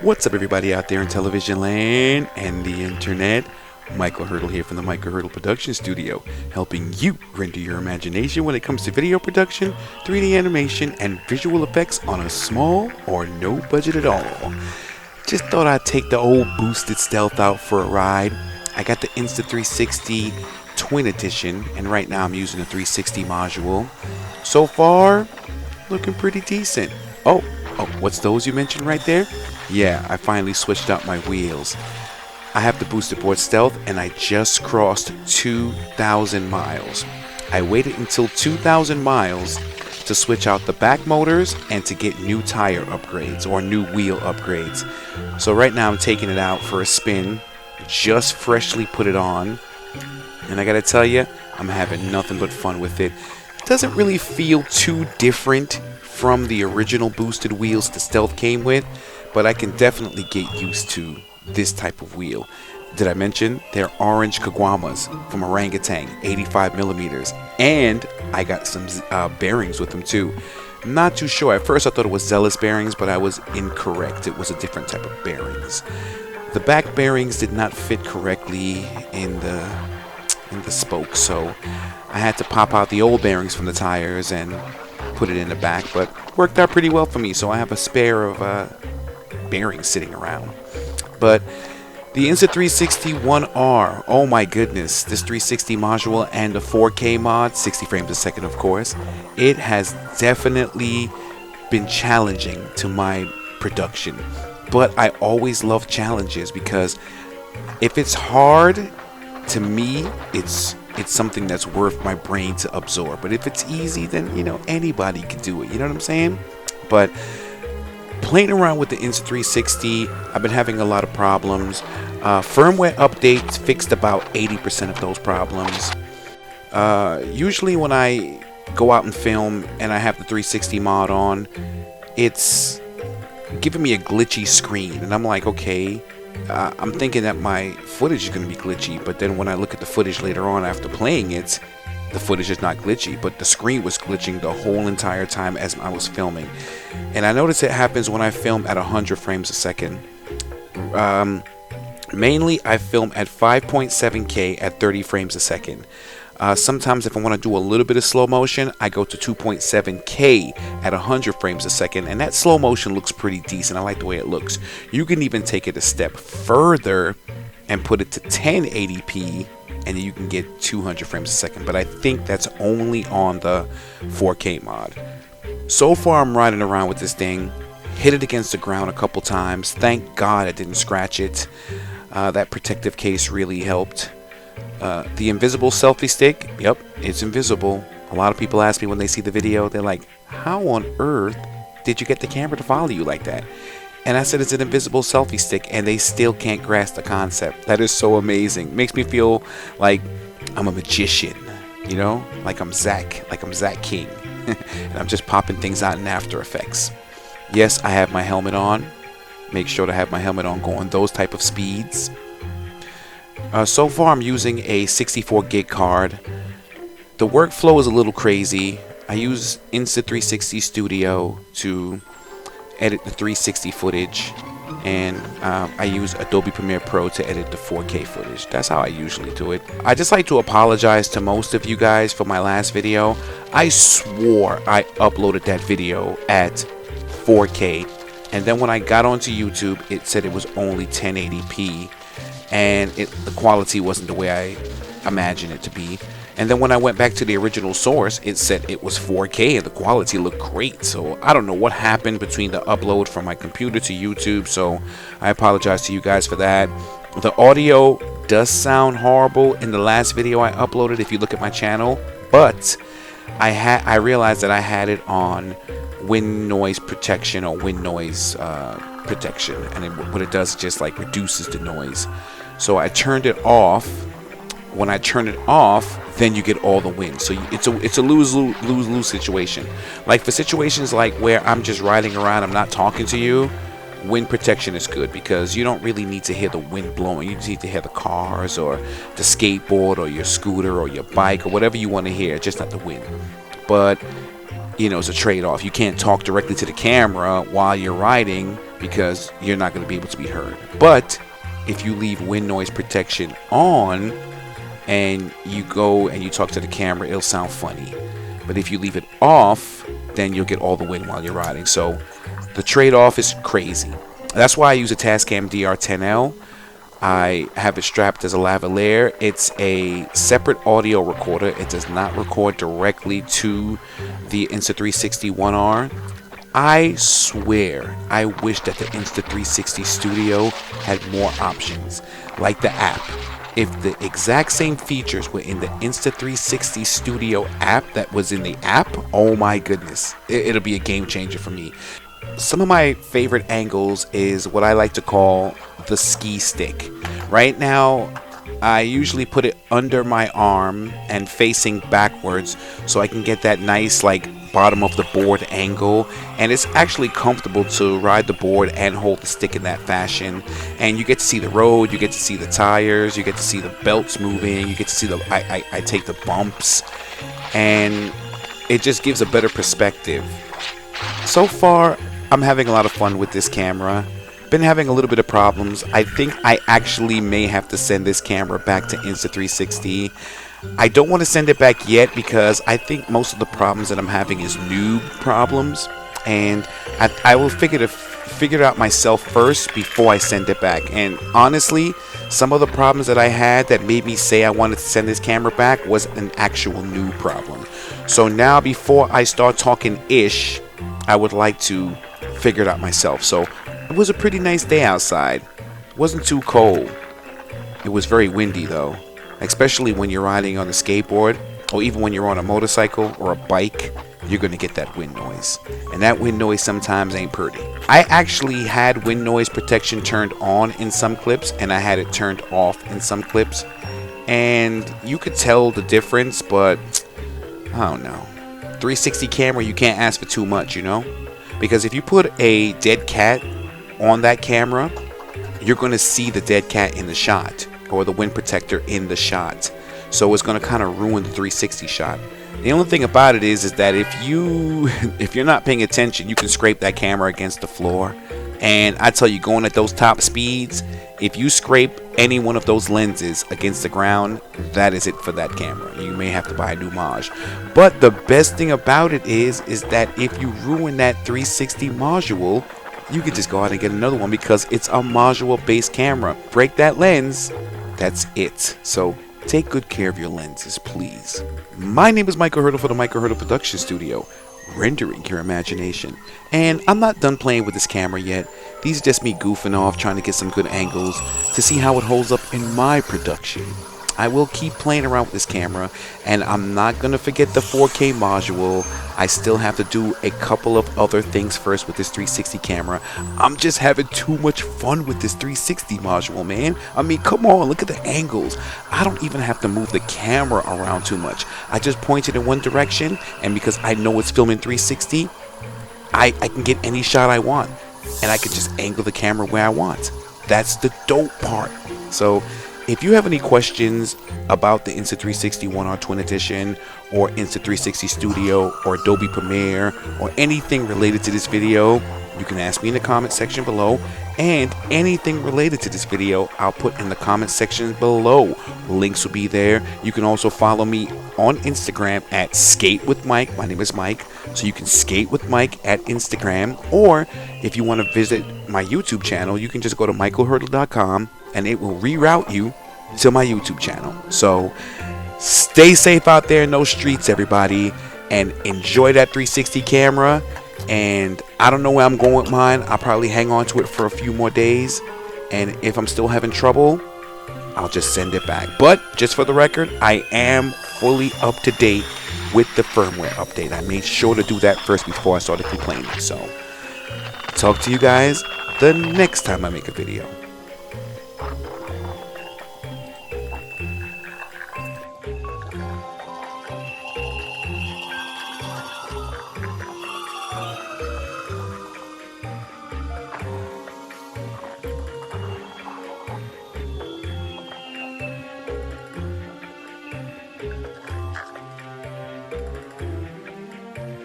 What's up, everybody out there in television land and the internet? Michael Hurdle here from the Michael Hurdle Production Studio, helping you render your imagination when it comes to video production, 3D animation, and visual effects on a small or no budget at all. Just thought I'd take the old boosted stealth out for a ride. I got the Insta360 Twin Edition, and right now I'm using the 360 module. So far, looking pretty decent. Oh, what's those you mentioned right there? Yeah, I finally switched out my wheels. I have the boosted board stealth and I just crossed 2,000 miles. I waited until 2,000 miles to switch out the back motors and to get new tire upgrades or new wheel upgrades. So right now I'm taking it out for a spin, just freshly put it on, and I gotta tell you, I'm having nothing but fun with it. It doesn't really feel too different from the original boosted wheels the stealth came with, but I can definitely get used to this type of wheel. Did I mention they're orange Kawamas from Orangutan, 85 millimeters, and I got some bearings with them too. Not too sure. At first I thought it was Zealous bearings, but I was incorrect. It was a different type of bearings. The back bearings did not fit correctly in the spoke, so I had to pop out the old bearings from the tires and put it in the back, but worked out pretty well for me, so I have a spare of bearings sitting around. But the Insta360 One R, oh my goodness, this 360 module and the 4K mod, 60 frames a second of course, it has definitely been challenging to my production. But I always love challenges because if it's hard, to me, it's something that's worth my brain to absorb. But if it's easy, then, anybody can do it. You know what I'm saying? But playing around with the Insta360, I've been having a lot of problems. Firmware updates fixed about 80% of those problems. Usually when I go out and film and I have the 360 mod on, it's giving me a glitchy screen. And I'm like, okay, I'm thinking that my footage is going to be glitchy. But then when I look at the footage later on after playing it, the footage is not glitchy, but the screen was glitching the whole entire time as I was filming. And I notice it happens when I film at 100 frames a second. Mainly I film at 5.7K at 30 frames a second. Sometimes if I want to do a little bit of slow motion, I go to 2.7K at 100 frames a second, and that slow motion looks pretty decent. I like the way it looks. You can even take it a step further and put it to 1080p, and you can get 200 frames a second, but I think that's only on the 4K mod. So far I'm riding around with this thing, hit it against the ground a couple times. Thank God I didn't scratch it. That protective case really helped. The invisible selfie stick, yep, it's invisible. A lot of people ask me when they see the video, they're like, how on earth did you get the camera to follow you like that? And I said it's an invisible selfie stick, and they still can't grasp the concept. That is so amazing. Makes me feel like I'm a magician, like I'm Zach King. And I'm just popping things out in After Effects. Yes, I have my helmet on. Make sure to have my helmet on going those type of speeds. So far I'm using a 64 gig card. The workflow is a little crazy. I use Insta360 Studio to edit the 360 footage, and I use Adobe Premiere Pro to edit the 4K footage. That's how I usually do it. I just like to apologize to most of you guys for my last video. I swore I uploaded that video at 4K, and then when I got onto YouTube, it said it was only 1080p, and the quality wasn't the way I imagined it to be. And then when I went back to the original source, it said it was 4K and the quality looked great. So I don't know what happened between the upload from my computer to YouTube, so I apologize to you guys for that. The audio does sound horrible in the last video I uploaded if you look at my channel, but I realized that I had it on wind noise protection or wind noise protection, and what it does is just like reduces the noise. So I turned it off. When I turn it off, then you get all the wind. So it's a lose-lose situation. Like for situations like where I'm just riding around, I'm not talking to you, wind protection is good because you don't really need to hear the wind blowing. You just need to hear the cars or the skateboard or your scooter or your bike or whatever you want to hear, just not the wind. But it's a trade-off. You can't talk directly to the camera while you're riding, because you're not going to be able to be heard. But if you leave wind noise protection on and you go and you talk to the camera, it'll sound funny. But if you leave it off, then you'll get all the wind while you're riding. So the trade-off is crazy. That's why I use a Tascam DR10L. I have it strapped as a lavalier. It's a separate audio recorder. It does not record directly to the Insta360 One R. I swear, I wish that the Insta360 Studio had more options, like the app. If the exact same features were in the Insta360 Studio app that was in the app, oh my goodness, it'll be a game changer for me. Some of my favorite angles is what I like to call the ski stick. Right now, I usually put it under my arm and facing backwards so I can get that nice bottom of the board angle, and it's actually comfortable to ride the board and hold the stick in that fashion. And you get to see the road, you get to see the tires, you get to see the belts moving, you get to see I take the bumps, and it just gives a better perspective. So far, I'm having a lot of fun with this camera. Been having a little bit of problems. I think I actually may have to send this camera back to Insta360. I don't want to send it back yet because I think most of the problems that I'm having is noob problems, and I will figure it out myself first before I send it back. And honestly, some of the problems that I had that made me say I wanted to send this camera back was an actual noob problem. So now, before I start talking ish, I would like to figure it out myself. So it was a pretty nice day outside. It wasn't too cold. It was very windy though, especially when you're riding on a skateboard, or even when you're on a motorcycle or a bike. You're gonna get that wind noise, and that wind noise sometimes ain't pretty. I actually had wind noise protection turned on in some clips, and I had it turned off in some clips, and you could tell the difference. But I don't know, 360 camera, you can't ask for too much, you know, because if you put a dead cat on that camera, you're going to see the dead cat in the shot, or the wind protector in the shot. So it's going to kind of ruin the 360 shot. The only thing about it is that if you're not paying attention, you can scrape that camera against the floor. And I tell you, going at those top speeds, if you scrape any one of those lenses against the ground, that is it for that camera. You may have to buy a new Maj. But the best thing about it is that if you ruin that 360 module, you can just go out and get another one, because it's a module based camera. Break that lens, that's it. So take good care of your lenses, please. My name is Michael Hurdle for the Michael Hurdle Production Studio, rendering your imagination. And I'm not done playing with this camera yet. These are just me goofing off, trying to get some good angles to see how it holds up in my production. I will keep playing around with this camera, and I'm not going to forget the 4K module. I still have to do a couple of other things first with this 360 camera. I'm just having too much fun with this 360 module, man. I mean, come on, look at the angles. I don't even have to move the camera around too much. I just point it in one direction, and because I know it's filming 360, I can get any shot I want, and I can just angle the camera where I want. That's the dope part. So if you have any questions about the Insta360 One R Twin Edition, or Insta360 Studio, or Adobe Premiere, or anything related to this video, you can ask me in the comment section below. And anything related to this video, I'll put in the comment section below. Links will be there. You can also follow me on Instagram at Skate with Mike. My name is Mike, so you can skate with Mike at Instagram. Or if you want to visit my YouTube channel, you can just go to michaelhurdle.com, and it will reroute you to my YouTube channel. So stay safe out there in those streets, everybody, and enjoy that 360 camera. And I don't know where I'm going with mine. I'll probably hang on to it for a few more days, and if I'm still having trouble, I'll just send it back. But just for the record, I am fully up to date with the firmware update. I made sure to do that first before I started complaining. So talk to you guys the next time I make a video.